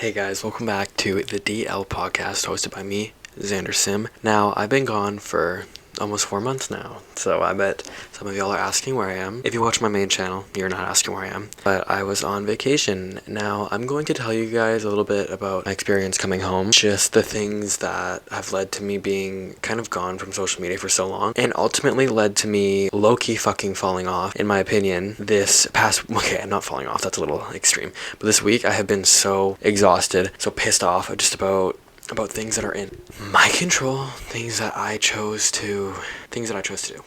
Hey guys, welcome back to the DL podcast hosted by me, Xander Sim. Now, I've been gone for almost 4 months now, so I bet some of y'all are asking where I am. If you watch my main channel, you're not asking where I am, but I was on vacation. Now, I'm going to tell you guys a little bit about my experience coming home, just the things that have led to me being kind of gone from social media for so long, and ultimately led to me low-key fucking falling off, in my opinion, this past, okay, not falling off, that's a little extreme, but this week I have been so exhausted, so pissed off just about things that are in my control, things that I chose to do.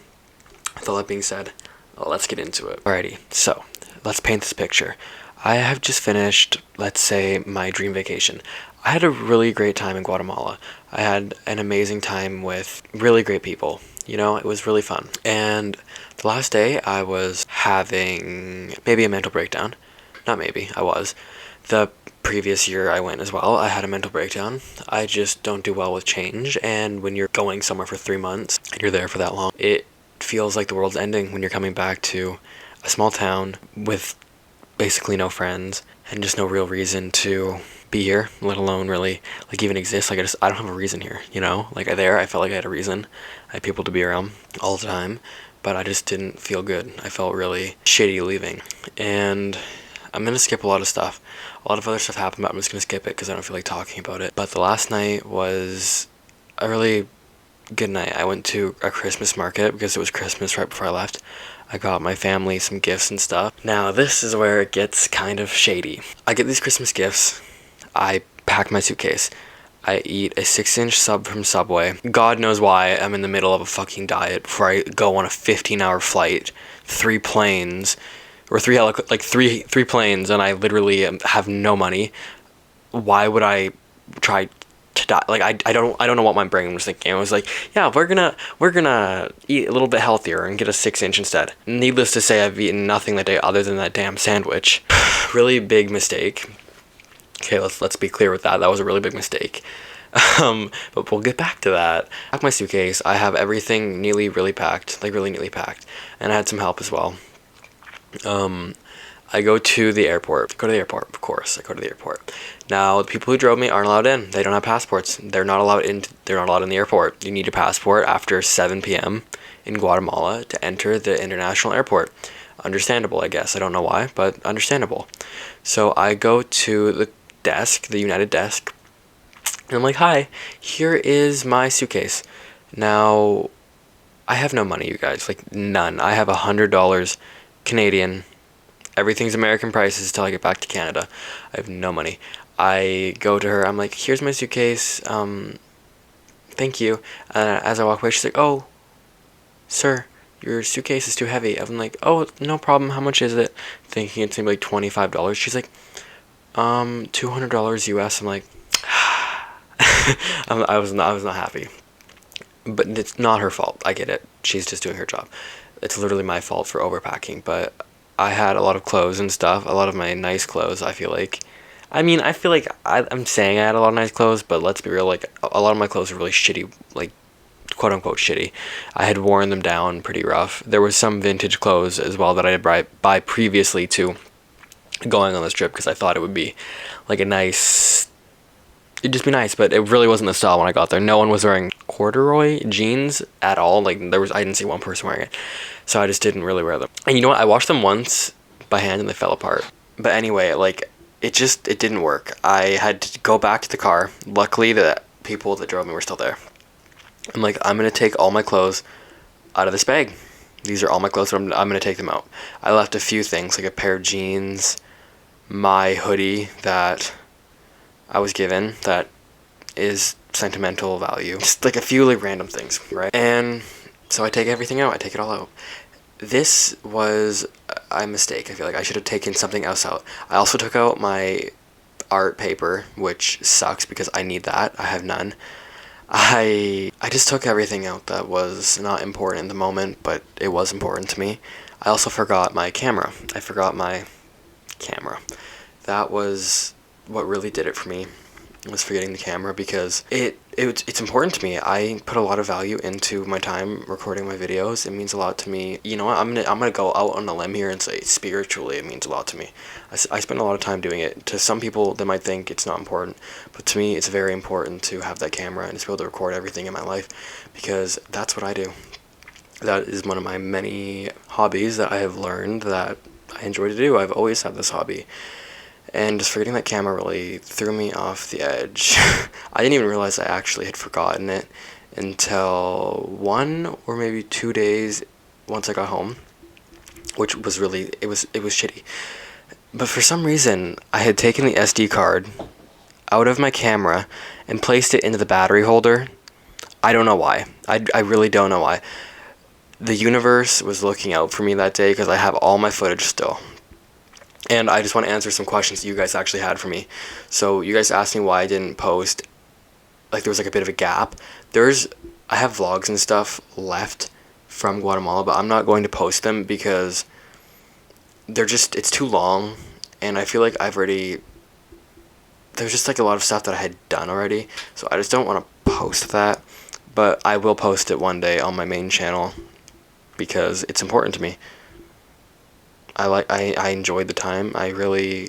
With all that being said, let's get into it. Alrighty, so let's paint this picture. I have just finished, let's say, my dream vacation. I had a really great time in Guatemala. I had an amazing time with really great people. You know, it was really fun. And the last day I was having maybe a mental breakdown. Not maybe, I was. The previous year I went as well, I had a mental breakdown. I just don't do well with change, and when you're going somewhere for 3 months and you're there for that long, it feels like the world's ending when you're coming back to a small town with basically no friends and just no real reason to be here, let alone really like even exist. Like I don't have a reason here, you know? Like there I felt like I had a reason. I had people to be around all the time, but I just didn't feel good. I felt really shitty leaving. And I'm gonna skip a lot of stuff. A lot of other stuff happened, but I'm just gonna skip it because I don't feel like talking about it. But the last night was a really good night. I went to a Christmas market because it was Christmas right before I left. I got my family some gifts and stuff. Now this is where it gets kind of shady. I get these Christmas gifts. I pack my suitcase. I eat a 6-inch sub from Subway. God knows why I'm in the middle of a fucking diet before I go on a 15-hour flight, 3 planes, or three planes, and I literally have no money. Why would I try to die? Like I don't know what my brain was thinking. I was like, yeah, we're gonna eat a little bit healthier and get a 6-inch instead. Needless to say, I've eaten nothing that day other than that damn sandwich. Really big mistake. Okay, let's be clear with that. That was a really big mistake. But we'll get back to that. I packed my suitcase. I have everything really packed, like really neatly packed, and I had some help as well. I go to the airport. Of course. I go to the airport. Now, the people who drove me aren't allowed in. They don't have passports. They're not allowed in the airport. You need a passport after 7 p.m. in Guatemala to enter the international airport. Understandable, I guess. I don't know why, but understandable. So I go to the desk, the United desk, and I'm like, hi, here is my suitcase. Now, I have no money, you guys. Like, none. I have $100 Canadian. Everything's American prices till I get back to Canada. I have no money. I go to her. I'm like, here's my suitcase. Thank you. As I walk away, she's like, oh, sir, your suitcase is too heavy. I'm like, oh, no problem. How much is it? Thinking it's gonna be like $25. She's like, $200 US. I'm like, I was not happy. But it's not her fault. I get it. She's just doing her job. It's literally my fault for overpacking, but I had a lot of clothes and stuff, a lot of my nice clothes, I feel like. I feel like I'm saying I had a lot of nice clothes, but let's be real, like, a lot of my clothes are really shitty, like, quote-unquote shitty. I had worn them down pretty rough. There was some vintage clothes as well that I had buy previously to going on this trip, because I thought it would be, like, it'd just be nice, but it really wasn't the style when I got there. No one was wearing corduroy jeans at all. Like, I didn't see one person wearing it, so I just didn't really wear them. And you know what? I washed them once by hand and they fell apart. But anyway, like, it didn't work. I had to go back to the car. Luckily, the people that drove me were still there. I'm like, I'm gonna take all my clothes out of this bag. These are all my clothes, so I'm gonna take them out. I left a few things, like a pair of jeans, my hoodie that I was given that is sentimental value. Just like a few like random things, right? And so I take everything out. I take it all out. This was a mistake. I feel like I should have taken something else out. I also took out my art paper, which sucks because I need that. I have none. I just took everything out that was not important in the moment, but it was important to me. I also forgot my camera. That was what really did it for me. was for getting the camera, because it's important to me. I put a lot of value into my time recording my videos. It means a lot to me. You know what? I'm gonna go out on a limb here and say spiritually, it means a lot to me. I spend a lot of time doing it. To some people, they might think it's not important, but to me, it's very important to have that camera and to be able to record everything in my life, because that's what I do. That is one of my many hobbies that I have learned that I enjoy to do. I've always had this hobby. And just forgetting that camera really threw me off the edge. I didn't even realize I actually had forgotten it until 1 or maybe 2 days once I got home, which was really, it was shitty. But for some reason, I had taken the SD card out of my camera and placed it into the battery holder. I don't know why. I really don't know why. The universe was looking out for me that day because I have all my footage still. And I just want to answer some questions that you guys actually had for me. So you guys asked me why I didn't post, like there was like a bit of a gap. I have vlogs and stuff left from Guatemala, but I'm not going to post them because it's too long, and I feel like there's just like a lot of stuff that I had done already, so I just don't want to post that. But I will post it one day on my main channel because it's important to me. I enjoyed the time. I really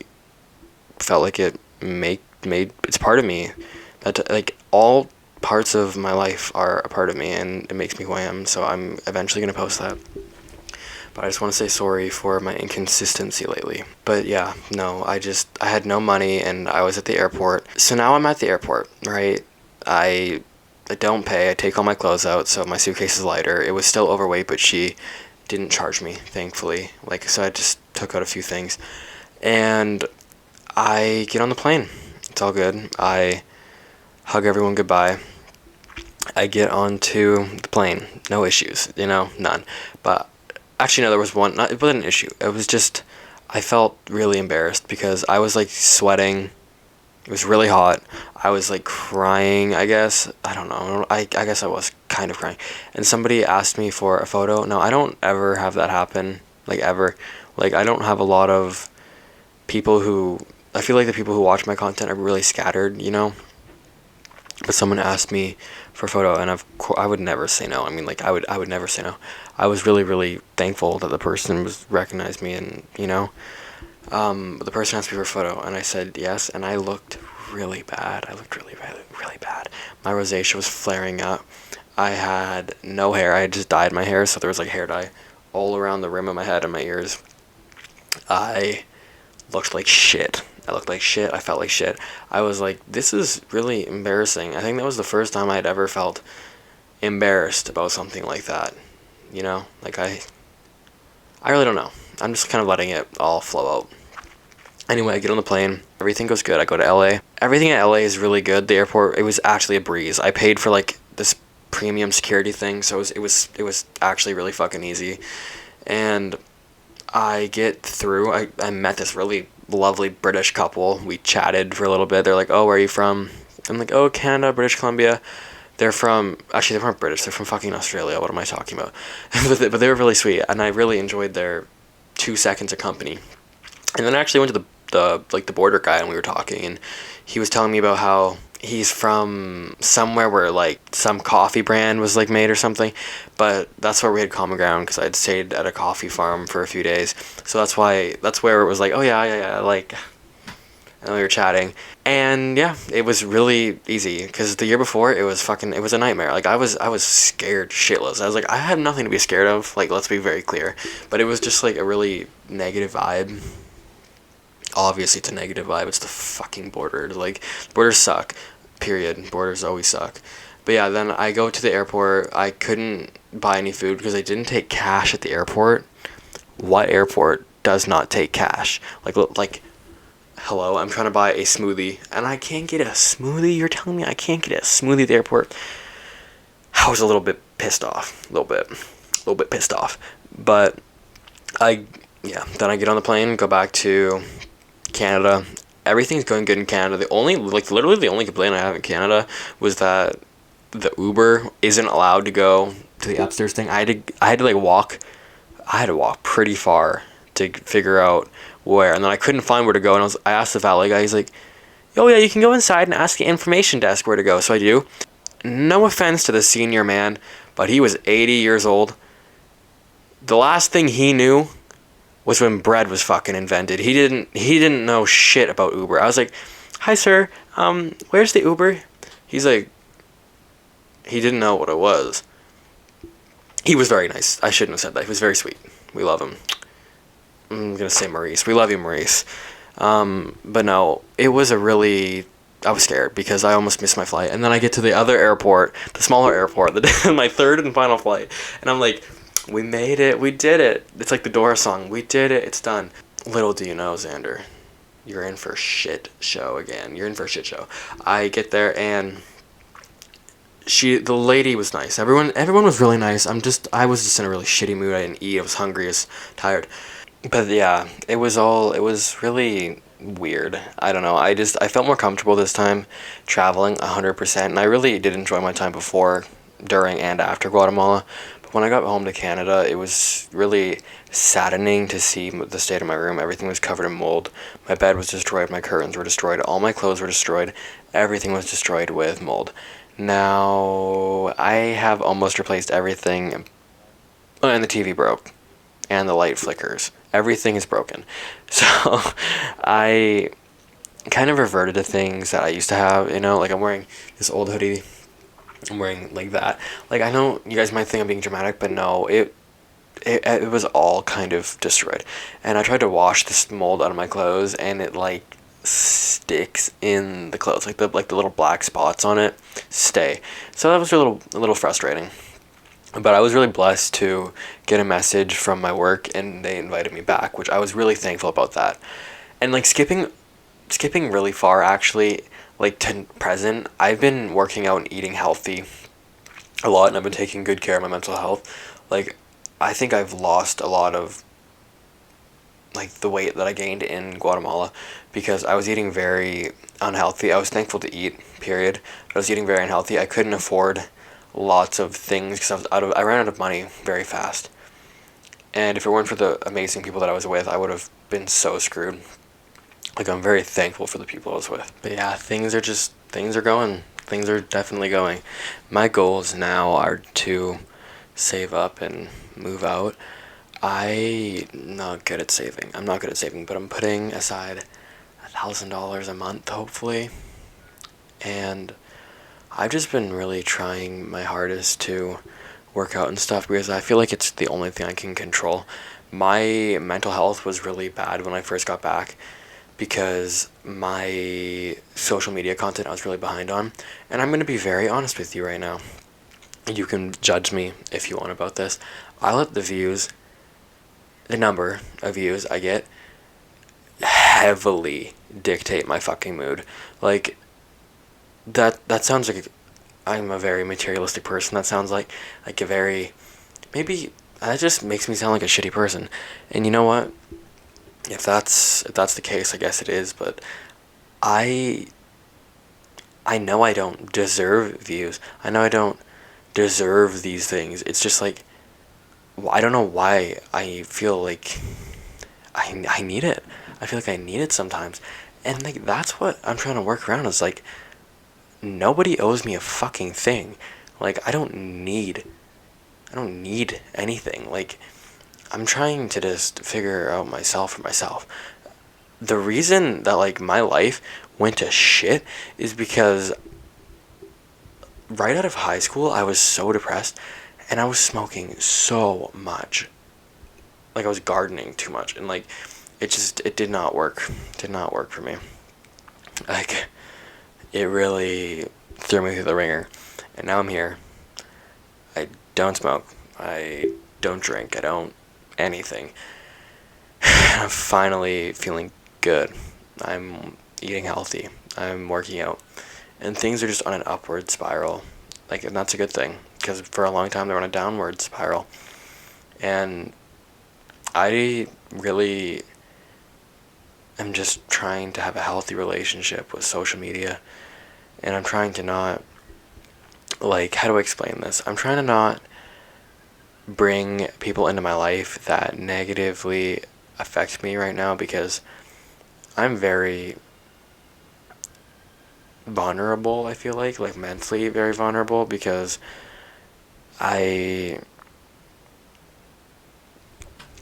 felt like it made it's part of me. That like all parts of my life are a part of me, and it makes me who I am. So I'm eventually gonna post that. But I just want to say sorry for my inconsistency lately. But yeah, no, I had no money and I was at the airport. So now I'm at the airport, right? I don't pay. I take all my clothes out, so my suitcase is lighter. It was still overweight, but she didn't charge me, thankfully. So I just took out a few things. And I get on the plane. It's all good. I hug everyone goodbye. I get onto the plane. No issues, none. But actually, no, there was one. It wasn't an issue. It was just, I felt really embarrassed because I was like sweating. It was really hot. I was like crying, I guess. I don't know. I guess I was kind of crying. And somebody asked me for a photo. No, I don't ever have that happen. Like ever. Like I don't have a lot of people who, I feel like the people who watch my content are really scattered, But someone asked me for a photo, and I would never say no. I mean, like I would never say no. I was really, really thankful that the person recognized me, and but the person asked me for a photo, and I said yes, and I looked really bad. I looked really, really, really bad. My rosacea was flaring up. I had no hair. I had just dyed my hair, so there was like hair dye all around the rim of my head and my ears. I looked like shit. I felt like shit. I was like, this is really embarrassing. I think that was the first time I'd ever felt embarrassed about something like that. Like I really don't know. I'm just kind of letting it all flow out. Anyway, I get on the plane. Everything goes good. I go to LA. Everything at LA is really good. The airport, it was actually a breeze. I paid for like this premium security thing, so it was actually really fucking easy. And I get through. I met this really lovely British couple. We chatted for a little bit. They're like, "Oh, where are you from?" I'm like, "Oh, Canada, British Columbia." They weren't British. They're from fucking Australia. What am I talking about? But they were really sweet, and I really enjoyed their 2 seconds of company. And then I actually went to the border guy, and we were talking, and he was telling me about how he's from somewhere where like some coffee brand was like made or something, but that's where we had common ground because I'd stayed at a coffee farm for a few days, so that's where it was like, oh yeah, like, and we were chatting, and yeah, it was really easy because the year before it was a nightmare. Like I was scared shitless. I was like, I have nothing to be scared of, like, let's be very clear, but it was just like a really negative vibe. Obviously it's a negative vibe. It's the fucking border. Like, borders suck, period. Borders always suck. But yeah, then I go to the airport. I couldn't buy any food because I didn't take cash at the airport. What airport does not take cash? Like hello, I'm trying to buy a smoothie and I can't get a smoothie? You're telling me I can't get a smoothie at the airport? I was a little bit pissed off. A little bit pissed off. But then I get on the plane, go back to Canada. Everything's going good in Canada. Literally the only complaint I have in Canada was that the Uber isn't allowed to go to the upstairs thing. I had to walk pretty far to figure out where, and then I couldn't find where to go, and I asked the valet guy. He's like, oh yeah, you can go inside and ask the information desk where to go. So I do. No offense to the senior man, but he was 80 years old. The last thing he knew was when bread was fucking invented. He didn't know shit about Uber. I was like, "Hi sir, where's the Uber?" He's like, he didn't know what it was. He was very nice. I shouldn't have said that. He was very sweet. We love him. I'm gonna say Maurice. We love you, Maurice. But no, it was a really... I was scared because I almost missed my flight. And then I get to the other airport, the smaller airport, my third and final flight. And I'm like, we made it. We did it. It's like the Dora song. We did it. It's done. Little do you know, Xander, you're in for a shit show again. You're in for a shit show. I get there and the lady was nice. Everyone was really nice. I was just in a really shitty mood. I didn't eat. I was hungry. I was tired. But yeah, it was really weird. I don't know. I felt more comfortable this time traveling 100%. And I really did enjoy my time before, during, and after Guatemala. But when I got home to Canada, it was really saddening to see the state of my room. Everything was covered in mold. My bed was destroyed. My curtains were destroyed. All my clothes were destroyed. Everything was destroyed with mold. Now, I have almost replaced everything, and the TV broke, and the light flickers. Everything is broken. So, I kind of reverted to things that I used to have, like I'm wearing this old hoodie. I'm wearing like that. Like, I know you guys might think I'm being dramatic, but no, it was all kind of destroyed. And I tried to wash this mold out of my clothes, and it like sticks in the clothes, like the little black spots on it stay. So that was a little frustrating. But I was really blessed to get a message from my work, and they invited me back, which I was really thankful about that. And like skipping really far, actually, like to present, I've been working out and eating healthy a lot, and I've been taking good care of my mental health. Like, I think I've lost a lot of like the weight that I gained in Guatemala because I was eating very unhealthy. I was thankful to eat, period. I was eating very unhealthy. I couldn't afford lots of things because I ran out of money very fast. And if it weren't for the amazing people that I was with, I would have been so screwed. Like, I'm very thankful for the people I was with. But yeah, things are going. Things are definitely going. My goals now are to save up and move out. I'm not good at saving, but I'm putting aside $1,000 a month, hopefully. And I've just been really trying my hardest to work out and stuff because I feel like it's the only thing I can control. My mental health was really bad when I first got back because my social media content I was really behind on. And I'm going to be very honest with you right now. You can judge me if you want about this. I let the number of views I get heavily dictate my fucking mood. Like, that sounds like I'm a very materialistic person. That sounds like a very... Maybe that just makes me sound like a shitty person. And you know what? If that's the case, I guess it is, but I know I don't deserve views. I know I don't deserve these things. It's just like, I don't know why I feel like I need it. I feel like I need it sometimes. And like, that's what I'm trying to work around is like, nobody owes me a fucking thing. Like, I don't need anything. Like, I'm trying to just figure out myself for myself. The reason that like my life went to shit is because right out of high school I was so depressed and I was smoking so much. Like, I was gardening too much, and like it did not work. Did not work for me. Like, it really threw me through the ringer. And now I'm here. I don't smoke. I don't drink. I don't anything. I'm finally feeling good. I'm eating healthy. I'm working out. And things are just on an upward spiral. Like, and that's a good thing. Because for a long time, they were on a downward spiral. And I really am just trying to have a healthy relationship with social media. And I'm trying to not, like, how do I explain this? I'm trying to not bring people into my life that negatively affect me right now, because I'm very vulnerable, I feel like mentally very vulnerable, because I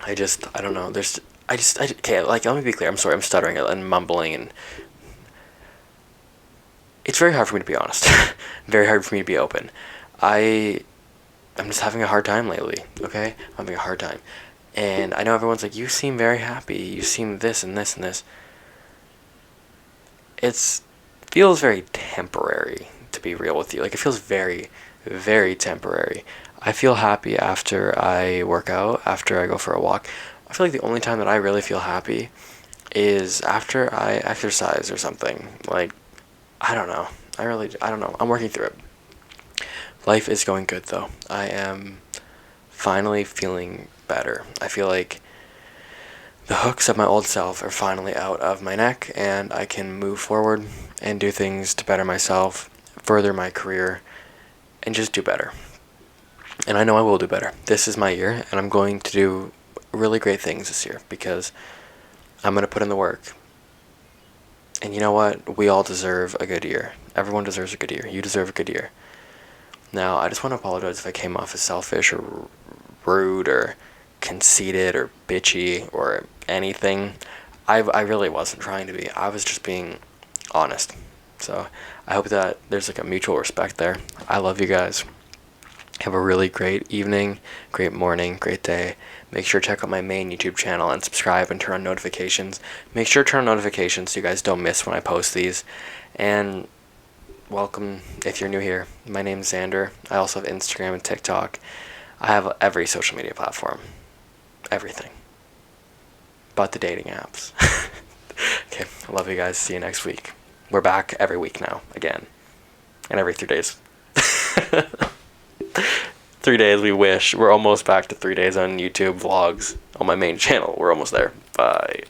I don't know, okay, like, let me be clear, I'm sorry, I'm stuttering and mumbling, and it's very hard for me to be honest. Very hard for me to be open. I'm just having a hard time lately, okay? I'm having a hard time. And I know everyone's like, you seem very happy, you seem this and this and this. It feels very temporary, to be real with you. Like, it feels very, very temporary. I feel happy after I work out, after I go for a walk. I feel like the only time that I really feel happy is after I exercise or something. Like, I don't know. I don't know. I'm working through it. Life is going good though. I am finally feeling better. I feel like the hooks of my old self are finally out of my neck, and I can move forward and do things to better myself, further my career, and just do better. And I know I will do better. This is my year, and I'm going to do really great things this year, because I'm going to put in the work. And you know what? We all deserve a good year. Everyone deserves a good year. You deserve a good year. Now, I just want to apologize if I came off as selfish or rude or conceited or bitchy or anything. I really wasn't trying to be. I was just being honest. So I hope that there's like a mutual respect there. I love you guys. Have a really great evening, great morning, great day. Make sure to check out my main YouTube channel and subscribe and turn on notifications. Make sure to turn on notifications so you guys don't miss when I post these. And welcome if you're new here. My name's Xander. I also have Instagram and TikTok. I have every social media platform. Everything. But the dating apps. Okay, I love you guys. See you next week. We're back every week now, again. And every 3 days. 3 days, we wish. We're almost back to 3 days on YouTube vlogs on my main channel. We're almost there. Bye.